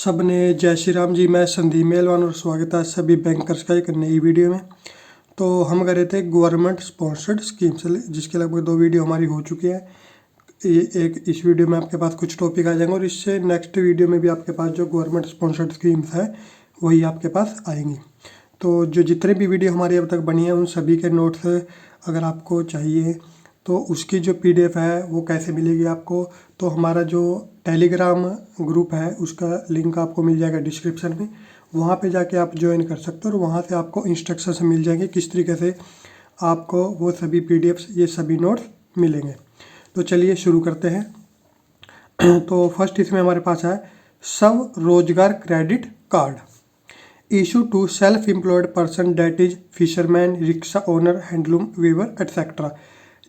सबने जय श्री राम जी। मैं संदीप मेलवान और स्वागत है सभी बैंकर्स का एक नई वीडियो में। तो हम कर रहे थे गवर्नमेंट स्पॉन्सर्ड स्कीम से, जिसके लगभग 2 वीडियो हमारी हो चुकी है। एक इस वीडियो में आपके पास कुछ टॉपिक आ जाएंगे और इससे नेक्स्ट वीडियो में भी आपके पास जो गवर्नमेंट स्पॉन्सर्ड स्कीम्स है वही आपके पास आएंगी। तो जो जितने भी वीडियो हमारी अब तक बनी है उन सभी के नोट्स अगर आपको चाहिए तो उसकी जो PDF है वो कैसे मिलेगी आपको, तो हमारा जो टेलीग्राम ग्रुप है उसका लिंक आपको मिल जाएगा डिस्क्रिप्शन में। वहाँ पे जाके आप ज्वाइन कर सकते हो और वहाँ से आपको इंस्ट्रक्शंस मिल जाएंगे किस तरीके से आपको वो सभी PDFs ये सभी नोट्स मिलेंगे। तो चलिए शुरू करते हैं। तो फर्स्ट इसमें हमारे पास है स्वरोजगार credit card issue to self employed person that is fisherman, rickshaw owner, handloom weaver etcetera.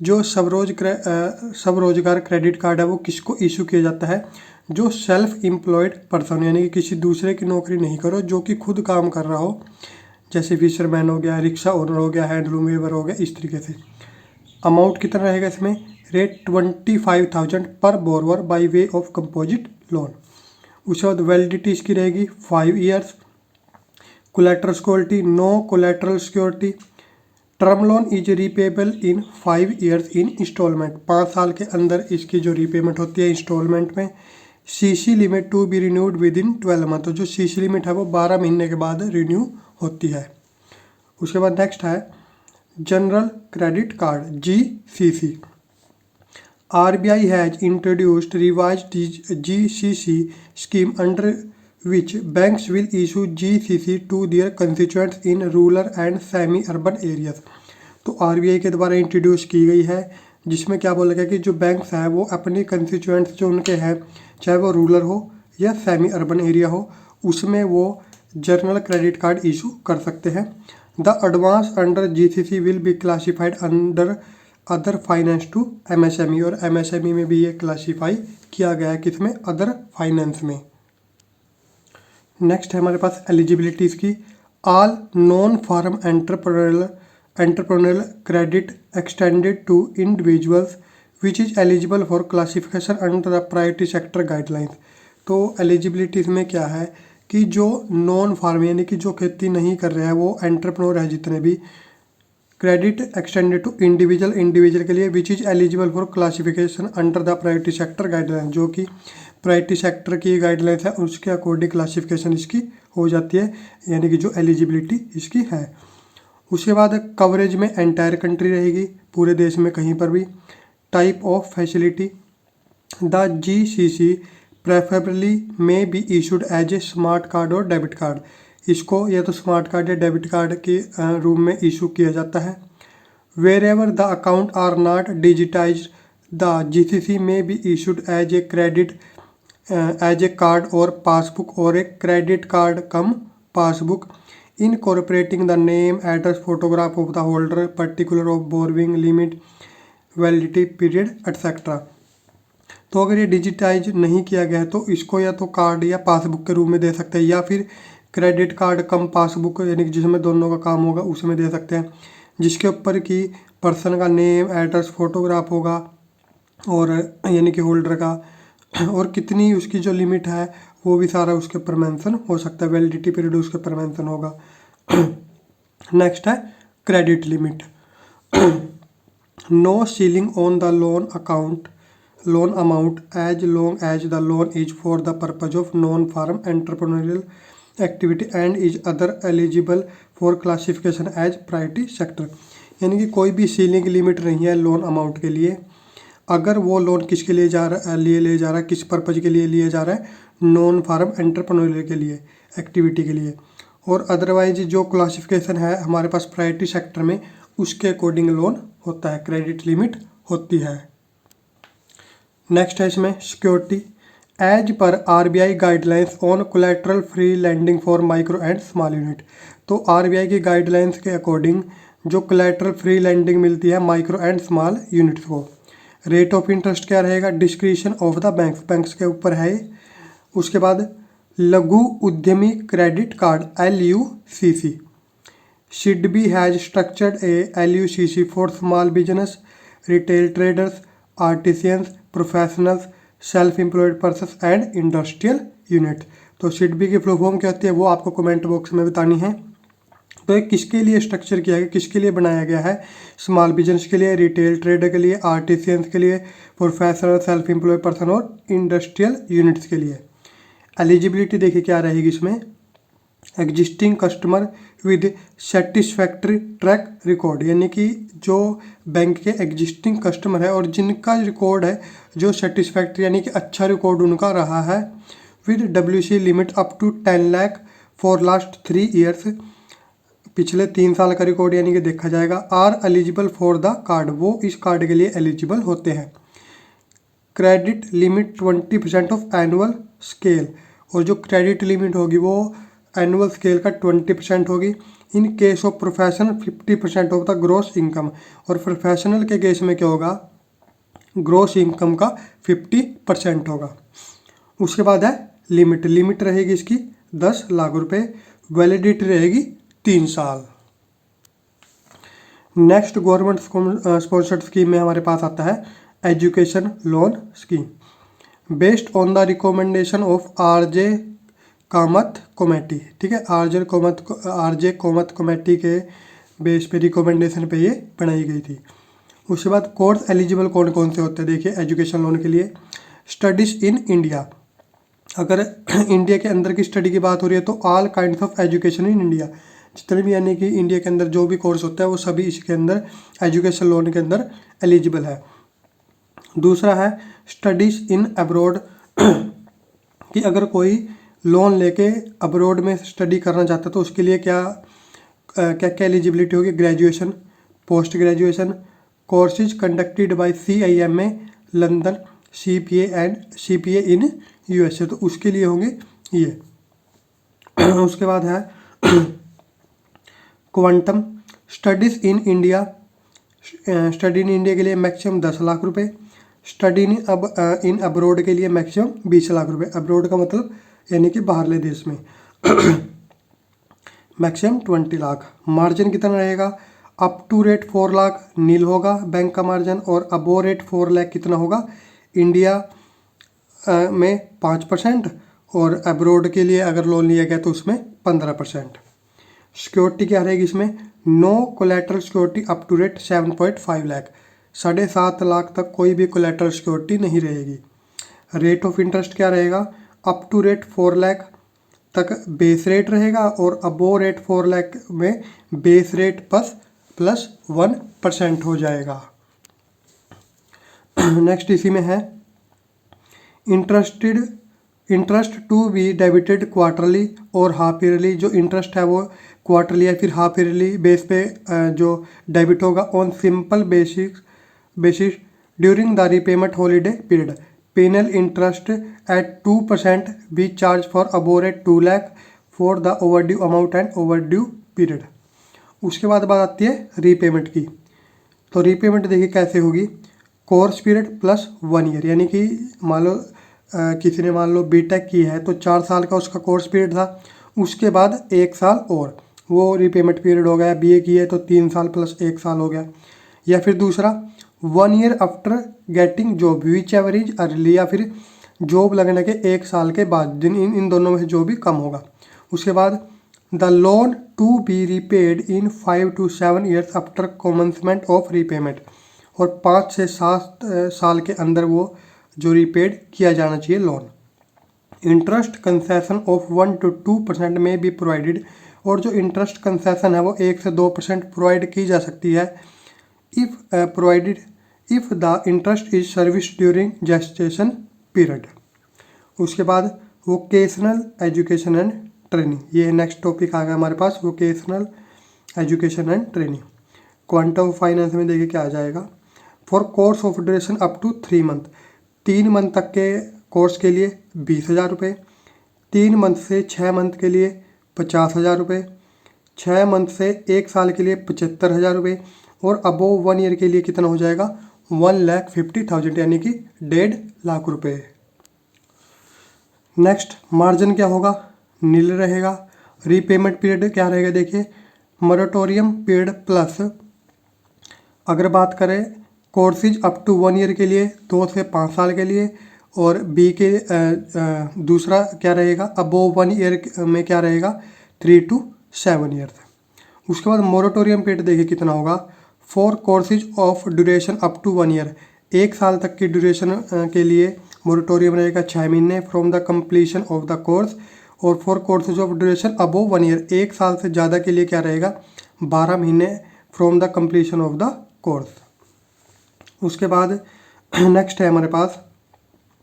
जो स्वरोजगार क्रेडिट कार्ड है वो किसको इशू किया जाता है? जो सेल्फ एम्प्लॉयड पर्सन यानी कि किसी दूसरे की नौकरी नहीं करो, जो कि खुद काम कर रहा हो, जैसे फिशरमैन हो गया, रिक्शा ओनर हो गया, हैंडलूम वीवर हो गया, इस तरीके से। अमाउंट कितना रहेगा इसमें? रेट 25,000 पर borrower by way of composite loan. उसके बाद वैलिडिटी इसकी रहेगी 5 years. Collateral security no collateral security. Term loan is repayable in 5 years in installment. 5 साल के अंदर इसकी जो रीपेमेंट होती है इंस्टॉलमेंट में। CC limit to be renewed within 12 month. तो जो CC लिमिट है वो 12 महीने के बाद रिन्यू होती है। उसके बाद नेक्स्ट है general credit card GCC। RBI has introduced revised GCC scheme under which banks will issue GCC to their constituents in rural and semi-urban areas। तो RBI के द्वारा इंट्रोड्यूस की गई है, जिसमें क्या बोला गया कि जो बैंक्स हैं वो अपने कंस्टिट्यूएंट्स जो उनके हैं, चाहे वो रूरल हो या सेमी अर्बन एरिया हो, उसमें वो जनरल क्रेडिट कार्ड इशू कर सकते हैं। The advance under GCC will be classified under other finance to MSME। और MSME में भी ये क्लासीफाई किया गया है, किसमें? अदर फाइनेंस में। नेक्स्ट है हमारे पास एलिजिबिलिटीज़ की। All non farm entrepreneurial credit extended to individuals which is eligible for classification under the priority sector guidelines. तो एलिजिबिलिटीज़ में क्या है कि जो नॉन फार्म यानी कि जो खेती नहीं कर रहे हैं वो एंटरप्रेन्योर है जितने भी, क्रेडिट एक्सटेंडेड टू इंडिविजुअल के लिए विच is eligible for classification under the priority sector guideline. जो कि प्रायोरिटी सेक्टर की गाइडलाइंस है उसके अकॉर्डिंग क्लासिफिकेशन इसकी हो जाती है, यानी कि जो एलिजिबिलिटी इसकी है। उसके बाद कवरेज में एंटायर कंट्री रहेगी, पूरे देश में कहीं पर भी। Type of facility the GCC preferably may be issued as a smart card और डेबिट कार्ड। इसको या तो स्मार्ट कार्ड या डेबिट कार्ड के रूप में इशू किया जाता है। Wherever the account are not digitise the GCC may be issued as a credit as a card और पासबुक और a credit card cum passbook incorporating the name, address, photograph of the holder, particular of borrowing limit, validity period etcetera. तो अगर ये digitise नहीं किया गया है तो इसको या तो कार्ड या पासबुक के रूप में दे सकते हैं, या फिर क्रेडिट कार्ड कम पासबुक यानी कि जिसमें दोनों का काम होगा उसमें दे सकते हैं, जिसके ऊपर कि पर्सन का नेम, एड्रेस, फोटोग्राफ होगा और यानी कि होल्डर का, और कितनी उसकी जो लिमिट है वो भी सारा उसके ऊपर मेंशन हो सकता है, वैलिडिटी पीरियड उसके ऊपर मेंशन होगा। नेक्स्ट है credit limit. No ceiling on the loan amount as long as the loan is for the purpose of non farm entrepreneurial activity and is other eligible for classification as priority sector. यानी कि कोई भी ceiling limit नहीं है loan amount के लिए, अगर वो लोन किसके लिए ले जा रहा है, किस पर्पज के लिए लिया जा रहा है, नॉन फार्म एंटरप्रेन्योर के लिए, एक्टिविटी के लिए। और अदरवाइज जो क्लासिफिकेशन है हमारे पास प्रायोरिटी सेक्टर में उसके अकॉर्डिंग लोन होता है, क्रेडिट लिमिट होती है। नेक्स्ट है इसमें security. As per RBI guidelines on collateral free lending for micro and small unit. तो RBI की गाइडलाइंस के अकॉर्डिंग जो कोलैटरल फ्री लैंडिंग मिलती है माइक्रो एंड स्मॉल यूनिट्स को, रेट ऑफ इंटरेस्ट क्या रहेगा? डिस्क्रिशन ऑफ द बैंक्स के ऊपर है। उसके बाद लघु उद्यमी credit card LUCC should be has structured A LUCC for small business, retail traders, artisans, professionals, self employed persons and industrial unit. तो सिडबी की फुल फॉर्म क्या होती है वो आपको कमेंट बॉक्स में बतानी है। तो ये किसके लिए स्ट्रक्चर किया गया, किसके लिए बनाया गया है? स्मॉल बिजनेस के लिए, रिटेल ट्रेडर के लिए, आर्टिसियंस के लिए, प्रोफेशनल सेल्फ एम्प्लॉय पर्सन और इंडस्ट्रियल यूनिट्स के लिए। एलिजिबिलिटी देखिए क्या रहेगी इसमें, existing customer with satisfactory track record, यानी कि जो बैंक के एग्जिस्टिंग कस्टमर है और जिनका रिकॉर्ड है जो सेटिस्फैक्ट्री यानी कि अच्छा रिकॉर्ड उनका रहा है, with WC limit up to 10 lakh for last 3 years, पिछले 3 साल का रिकॉर्ड यानी कि देखा जाएगा। Are eligible for the card, वो इस कार्ड के लिए एलिजिबल होते हैं। Credit limit 20% of annual scale, और जो क्रेडिट लिमिट होगी वो एनुअल स्केल का 20% होगी। In case of professional 50% of the gross income, और प्रोफेशनल के केस में क्या होगा, ग्रॉस इनकम का 50% होगा। उसके बाद है लिमिट रहेगी इसकी 10 लाख रुपए, वैलिडिटी रहेगी 3 साल। नेक्स्ट गवर्नमेंट स्पॉन्सर्ड स्कीम में हमारे पास आता है education loan scheme, based on the recommendation of RJ Kamat committee. ठीक है, RJ कामत कमेटी के बेस पे रिकमेंडेशन पे ये बनाई गई थी। उसके बाद कोर्स एलिजिबल कौन कौन से होते हैं देखिए एजुकेशन लोन के लिए। स्टडीज़ इन इंडिया, अगर इंडिया के अंदर की स्टडी की बात हो रही है तो all kinds of education in India, जितने भी यानी कि इंडिया के अंदर जो भी कोर्स होता है वो सभी इसके अंदर एजुकेशन लोन के अंदर एलिजिबल है। दूसरा है स्टडीज़ इन अब्रॉड, कि अगर कोई लोन लेके अब्रॉड में स्टडी करना चाहता है तो उसके लिए क्या क्या क्या एलिजिबिलिटी होगी, graduation, post graduation, courses conducted by CIMA London, CPA in USA, तो उसके लिए होंगे ये। उसके बाद है quantum studies in India, study in India के लिए मैक्सिमम 10 लाख रुपए, स्टडी इन अब्रॉड के लिए मैक्सिमम 20 लाख रुपए, अब्रॉड का मतलब यानी कि बाहरले देश में मैक्सिमम 20 लाख। मार्जिन कितना रहेगा, अप टू रेट 4 लाख नील होगा बैंक का मार्जिन, और अबो रेट 4 लाख कितना होगा, इंडिया में 5% और अब्रॉड के लिए अगर लोन लिया गया तो उसमें 15%। सिक्योरिटी क्या रहेगी इसमें, no collateral security up to rate 7.5 lakh, 7.5 lakh तक कोई भी कोलेटरल सिक्योरिटी नहीं रहेगी। रेट ऑफ इंटरेस्ट क्या रहेगा, अप टू रेट 4 लाख तक बेस रेट रहेगा, और अबो रेट 4 लाख में बेस रेट प्लस 1% हो जाएगा। नेक्स्ट इसी में है interest to be debited quarterly और हाफ ईयरली, जो इंटरेस्ट है वो क्वार्टरली या फिर हाफ ईयरली बेस पे जो डेबिट होगा on simple basis during the repayment holiday period. Penal interest at 2% be charge for above rate 2 lakh for the overdue amount and overdue period. उसके बाद बात आती है रीपेमेंट की, तो रीपेमेंट देखिए कैसे होगी, कोर्स पीरियड प्लस 1 ईयर, यानी कि मान लो किसी ने मान लो बीटेक की है तो 4 साल का उसका कोर्स पीरियड था, उसके बाद 1 साल और वो रीपेमेंट पीरियड हो गया। BA की है तो 3 साल प्लस 1 साल हो गया। या फिर दूसरा 1 year after getting job which ever is early, या फिर जॉब लगने के 1 साल के बाद, इन दोनों में से जो भी कम होगा। उसके बाद the loan to be repaid in 5 to 7 years after commencement of repayment, और 5 से 7 साल के अंदर वो जो रीपेड किया जाना चाहिए loan. Interest concession of 1 to 2% में भी प्रोवाइडेड, और जो इंटरेस्ट कंसेशन है वो 1 से 2% प्रोवाइड की जा सकती है if provided if the interest is service during gestation period. उसके बाद वोकेशनल एजुकेशन एंड ट्रेनिंग, ये नेक्स्ट टॉपिक आ गया हमारे पास, vocational education and training. Quantum finance में देखिए क्या आ जाएगा, for course of duration up to 3 month, 3 month तक के कोर्स के लिए 20,000 रुपये, 3 मंथ से 6 मंथ के लिए 50,000 रुपये, 6 मंथ से 1 साल के लिए 75,000 रुपये, और अबोव 1 ईयर के लिए कितना हो जाएगा 1,50,000 यानी कि 1.5 लाख रुपये। नेक्स्ट मार्जिन क्या होगा, नील रहेगा। रीपेमेंट पीरियड क्या रहेगा देखिए, मोरेटोरियम पीरियड प्लस, अगर बात करें कोर्सेज अप टू 1 ईयर के लिए 2 से 5 साल के लिए, और बी के दूसरा क्या रहेगा, अबोव 1 ईयर में क्या रहेगा 3 to 7 ईयर। उसके बाद मोरेटोरियम पीरियड देखिए कितना होगा, 4 courses of duration up to 1 year, 1 साल तक की ड्यूरेशन के लिए मोरेटोरियम रहेगा 6 महीने from the completion of the course. और 4 courses of duration above 1 year, 1 साल से ज़्यादा के लिए क्या रहेगा 12 महीने from the completion of the course. उसके बाद नेक्स्ट है हमारे पास,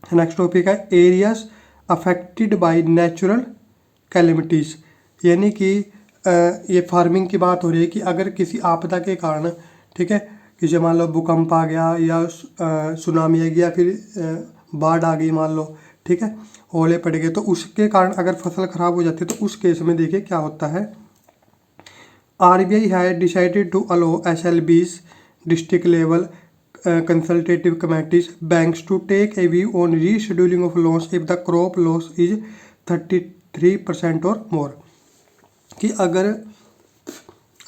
नेक्स्ट टॉपिक है areas affected by natural calamities, यानी कि ये फार्मिंग की बात हो रही है कि अगर किसी आपदा के कारण, ठीक है, कि जब मान लो भूकंप आ गया या सुनामी आ गया, फिर बाढ़ आ गई मान लो, ठीक है, ओले पड़ गए, तो उसके कारण अगर फसल खराब हो जाती है तो उस केस में देखिए क्या होता है। RBI had decided to allow SLBs district level consultative committees banks to take a view on rescheduling of loans if the crop loss is 33% or more, कि अगर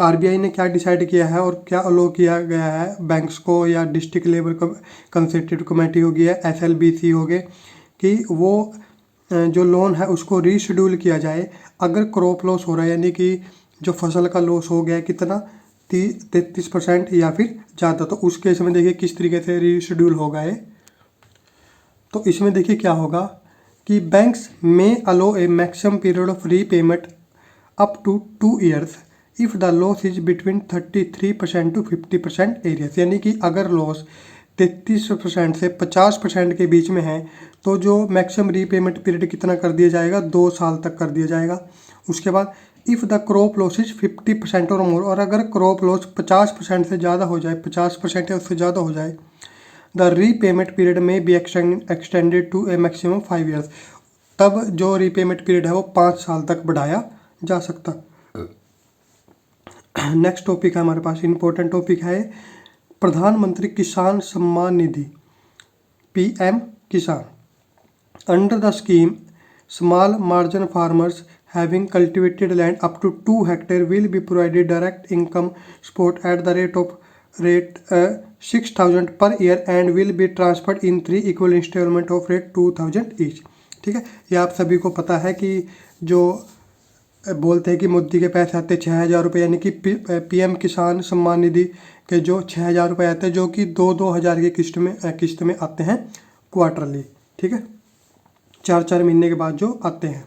RBI ने क्या डिसाइड किया है और क्या अलो किया गया है बैंक्स को या डिस्ट्रिक्ट लेवल कंसल्टेटिव कमेटी हो गया SLBC हो गए, कि वो जो लोन है उसको रीशेड्यूल किया जाए अगर क्रॉप लॉस हो रहा है, यानी कि जो फसल का लॉस हो गया कितना 33% या फिर ज़्यादा, तो उस केस में देखिए किस तरीके से रीशेड्यूल होगा ये। तो इसमें देखिए क्या होगा कि बैंक्स में allow a maximum period of repayment up to 2 years if the loss is between 33% to 50% areas, यानी कि अगर लॉस 33% से 50% के बीच में है तो जो मैक्सिमम रीपेमेंट पीरियड कितना कर दिया जाएगा 2 साल तक कर दिया जाएगा। उसके बाद if the crop loss is 50% और मोर, और अगर क्रॉप लॉस 50% से ज़्यादा हो जाए, 50% या उससे ज़्यादा हो जाए, the repayment period may be extended to a maximum 5 years, तब जो रीपेमेंट पीरियड है वो 5 साल तक बढ़ाया जा सकता। नेक्स्ट टॉपिक है हमारे पास, इंपॉर्टेंट टॉपिक है प्रधानमंत्री किसान सम्मान निधि PM किसान। Under the scheme small margin farmers having cultivated land up to 2 hectare will be provided direct income support at the rate 6,000 per year and will be transferred in 3 equal installment of rate 2,000 each। ठीक है, ये आप सभी को पता है कि जो बोलते हैं कि मोदी के पैसे आते 6,000 रुपये, यानी कि PM किसान सम्मान निधि के जो 6,000 रुपये आते हैं जो कि 2-2 हज़ार की किस्त में आते हैं क्वार्टरली, ठीक है, 4-4 महीने के बाद जो आते हैं।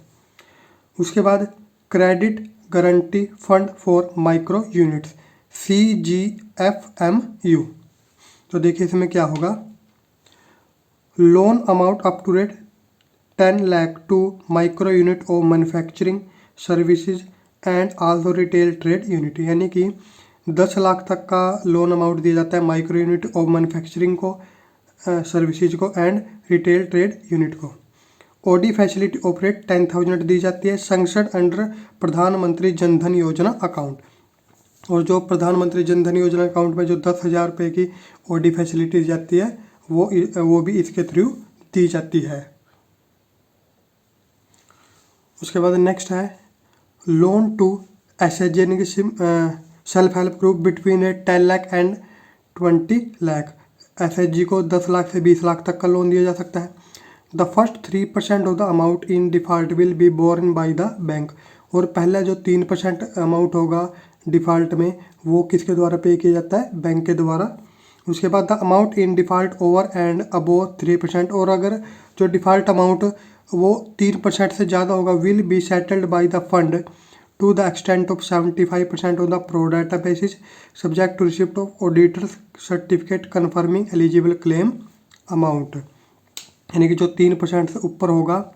उसके बाद credit guarantee fund for micro units CGFMU, तो देखिए इसमें क्या होगा, loan amount up to rate 10 lakh to micro unit of manufacturing services and also retail trade unit, यानी कि 10 लाख तक का लोन अमाउंट दिया जाता है माइक्रो यूनिट ऑफ मैन्युफैक्चरिंग को, सर्विसेज को एंड रिटेल ट्रेड यूनिट को। OD फैसिलिटी ऑपरेट 10,000 दी जाती है संक्शन अंडर प्रधानमंत्री जनधन योजना अकाउंट, और जो प्रधानमंत्री जनधन योजना अकाउंट में जो 10,000 रुपये की OD फैसिलिटी दी जाती है वो भी इसके थ्रू दी जाती है। उसके बाद नेक्स्ट है लोन टू SHG, यानी कि self help group between 10 lakh and 20 lakh, SHG को 10 लाख से 20 लाख तक का लोन दिया जा सकता है। The first 3% of the amount in default will be borne by the bank, और पहला जो 3% अमाउंट होगा डिफ़ॉल्ट में वो किसके द्वारा पे किया जाता है, बैंक के द्वारा। उसके बाद the amount in default over and above 3%, और अगर जो डिफ़ॉल्ट अमाउंट वो 3% से ज़्यादा होगा will be settled by the fund to the extent of 75% of the pro rata basis subject to receipt of auditor certificate confirming eligible claim amount, यानी कि जो 3% से ऊपर होगा,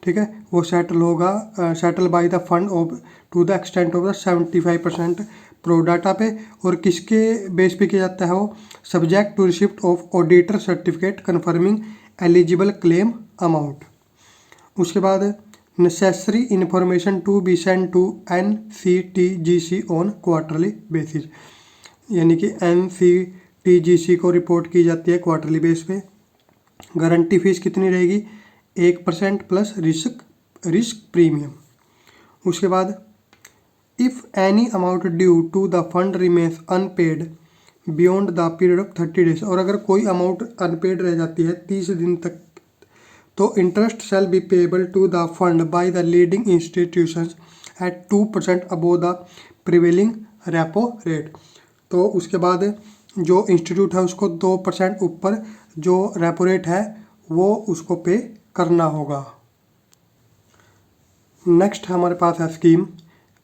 ठीक है, वो settle by the fund of to the extent of the 75% pro rata पे, और किसके बेस पे किया जाता है वो, subject to receipt of auditor certificate confirming eligible claim amount. उसके बाद necessary information to be send to NCTGC on quarterly basis, यानी कि NCTGC को रिपोर्ट की जाती है क्वार्टरली बेस पे। गारंटी फीस कितनी रहेगी, 1% प्लस रिस्क प्रीमियम। उसके बाद if any amount due to the fund remains unpaid beyond the period of 30 days, और अगर कोई अमाउंट अनपेड रह जाती है 30 दिन तक तो interest shall be payable to the fund by the leading institutions at 2% above the prevailing repo rate. तो उसके बाद जो इंस्टीट्यूट है उसको 2% ऊपर जो रेपो रेट है वो उसको पे करना होगा। नेक्स्ट हमारे पास है scheme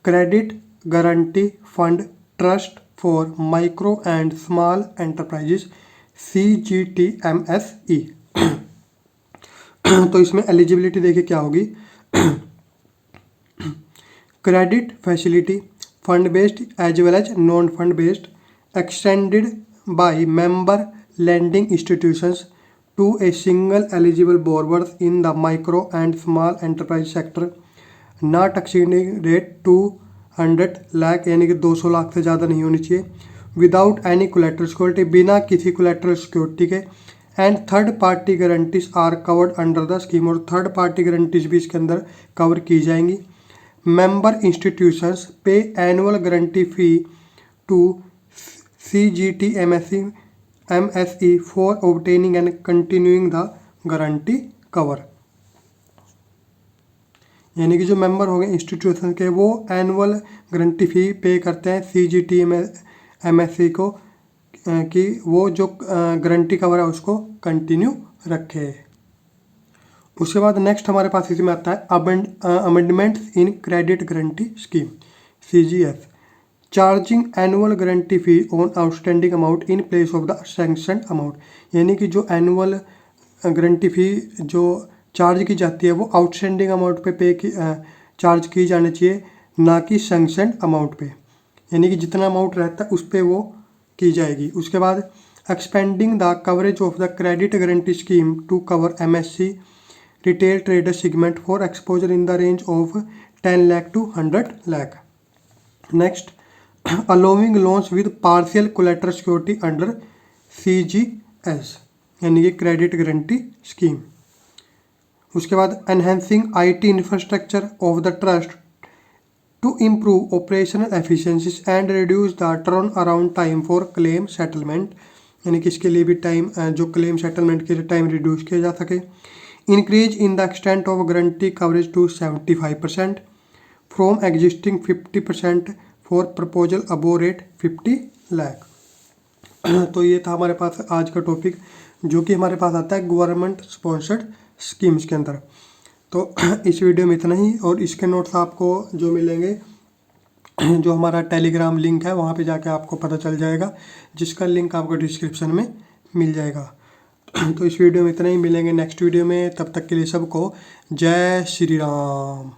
credit guarantee fund trust for micro and small enterprises CGTMSE। तो इसमें एलिजिबिलिटी देखिए क्या होगी। Credit facility fund based as well as non fund based extended by member lending institutions to a single eligible borrowers in the micro and small enterprise sector not exceeding rate 200 lakh यानी कि 200 लाख से ज़्यादा नहीं होनी चाहिए विदाउट एनी कोलेट्रल सिक्योरिटी बिना किसी collateral security के and third party guarantees are covered under the scheme और थर्ड पार्टी गारंटीज भी इसके अंदर कवर की जाएंगी। Member institutions pay annual guarantee fee to CGTMSE for obtaining and continuing the guarantee cover। यानी कि जो मेंबर हो गए इंस्टीट्यूशन के वो एनुअल गारंटी फी पे करते हैं CGTMSE को कि वो जो गारंटी कवर है उसको कंटिन्यू रखे। उसके बाद नेक्स्ट हमारे पास इसमें आता है amendments in credit guarantee scheme CGS charging annual guarantee fee on outstanding amount in place of the sanction amount. यानी कि जो एनुअल गारंटी फी जो चार्ज की जाती है वो आउटस्टैंडिंग अमाउंट पे चार्ज की जानी चाहिए ना कि सैंक्शन अमाउंट पे। यानी कि जितना अमाउंट रहता है उस पर वो की जाएगी। उसके बाद expanding the coverage of the credit guarantee scheme to cover MSC retail trader segment for exposure in the range of 10 lakh to 100 lakh. Next allowing loans with partial collateral security under CGS यानी कि क्रेडिट गारंटी स्कीम। उसके बाद enhancing IT infrastructure of the trust to improve operational efficiencies and reduce the turnaround time for claim settlement यानी कि इसके लिए भी time जो क्लेम सेटलमेंट के लिए टाइम रिड्यूस किया जा सके। Increase in the extent of guarantee coverage to 75% from existing 50% for proposal above rate 50 lakh. तो ये था हमारे पास आज का टॉपिक जो कि हमारे पास आता है गवर्नमेंट स्पॉन्सर्ड स्कीम्स के अंदर। तो इस वीडियो में इतना ही और इसके नोट्स आपको जो मिलेंगे जो हमारा टेलीग्राम लिंक है वहाँ पे जाके आपको पता चल जाएगा जिसका लिंक आपको डिस्क्रिप्शन में मिल जाएगा। तो इस वीडियो में इतना ही, मिलेंगे नेक्स्ट वीडियो में, तब तक के लिए सबको जय श्री राम।